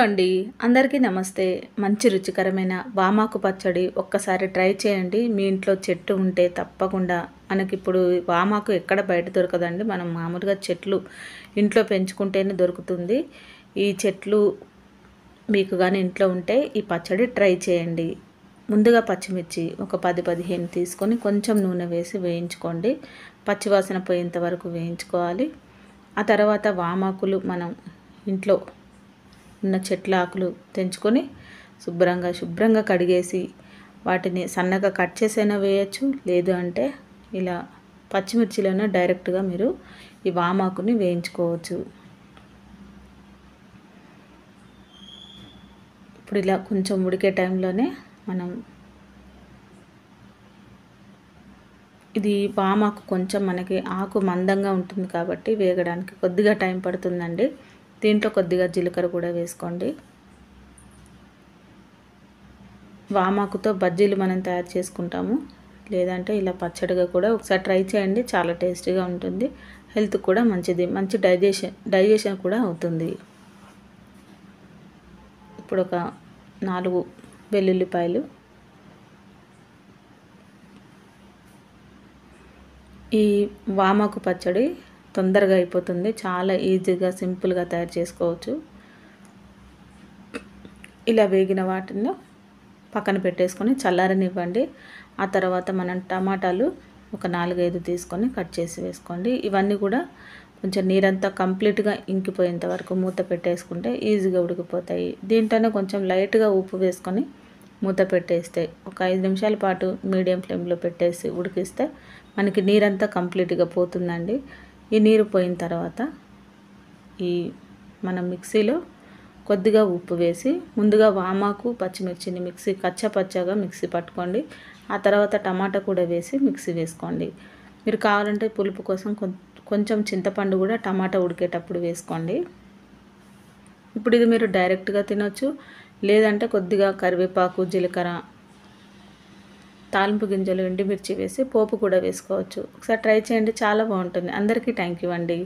అండి అందరికీ నమస్తే. మంచి రుచికరమైన వామాకు పచ్చడి ఒక్కసారి ట్రై చేయండి. మీ ఇంట్లో చెట్టు ఉంటే తప్పకుండా, మనకిప్పుడు వామాకు ఎక్కడ బయట దొరకదండి. మనం మామూలుగా చెట్లు ఇంట్లో పెంచుకుంటేనే దొరుకుతుంది. ఈ చెట్లు మీకు కానీ ఇంట్లో ఉంటే ఈ పచ్చడి ట్రై చేయండి. ముందుగా పచ్చిమిర్చి ఒక 10-15 తీసుకొని కొంచెం నూనె వేసి వేయించుకోండి. పచ్చివాసన పోయేంత వరకు వేయించుకోవాలి. ఆ తర్వాత వామాకులు మనం ఇంట్లో ఉన్న చెట్ల ఆకులు తెంచుకొని శుభ్రంగా కడిగేసి వాటిని సన్నగా కట్ చేసైనా వేయచ్చు. లేదు అంటే ఇలా పచ్చిమిర్చిలోనే డైరెక్ట్గా మీరు ఈ వామాకుని వేయించుకోవచ్చు. ఇప్పుడు ఇలా కొంచెం ఉడికే టైంలోనే మనం ఇది వామాకు కొంచెం మనకి ఆకు మందంగా ఉంటుంది కాబట్టి వేగడానికి కొద్దిగా టైం పడుతుందండి. దీంట్లో కొద్దిగా జీలకర్ర కూడా వేసుకోండి. వామాకుతో బజ్జీలు మనం తయారు చేసుకుంటాము, లేదంటే ఇలా పచ్చడిగా కూడా ఒకసారి ట్రై చేయండి. చాలా టేస్టీగా ఉంటుంది, హెల్త్ కూడా మంచిది, మంచి డైజెషన్ కూడా అవుతుంది. ఇప్పుడు ఒక 4 వెల్లుల్లిపాయలు, ఈ వామాకు పచ్చడి తొందరగా అయిపోతుంది, చాలా ఈజీగా సింపుల్గా తయారు చేసుకోవచ్చు. ఇలా వేగిన వాటిని పక్కన పెట్టేసుకొని చల్లారనివ్వండి. ఆ తర్వాత మనం టమాటాలు ఒక 4-5 తీసుకొని కట్ చేసి వేసుకోండి. ఇవన్నీ కూడా కొంచెం నీరంతా కంప్లీట్గా ఇంకిపోయేంత వరకు మూత పెట్టేసుకుంటే ఈజీగా ఉడికిపోతాయి. దీంట్లోనే కొంచెం లైట్గా ఉప్పు వేసుకొని మూత పెట్టేస్తే ఒక 5 నిమిషాల పాటు మీడియం ఫ్లేమ్లో పెట్టేసి ఉడికిస్తే మనకి నీరంతా కంప్లీట్గా పోతుందండి. ఈ నీరు పోయిన తర్వాత ఈ మనం మిక్సీలో కొద్దిగా ఉప్పు వేసి ముందుగా వామాకు పచ్చిమిర్చిని కచ్చపచ్చగా మిక్సీ పట్టుకోండి. ఆ తర్వాత టమాటా కూడా వేసి మిక్సీ వేసుకోండి. మీరు కావాలంటే పులుపు కోసం కొంచెం చింతపండు కూడా టమాటా ఉడికేటప్పుడు వేసుకోండి. ఇప్పుడు ఇది మీరు డైరెక్ట్గా తినొచ్చు, లేదంటే కొద్దిగా కరివేపాకు, జీలకర్ర, తాలింపు గింజలు, ఎండుమిర్చి వేసి పోపు కూడా వేసుకోవచ్చు. ఒకసారి ట్రై చేయండి, చాలా బాగుంటుంది. అందరికీ థ్యాంక్ యూ అండి.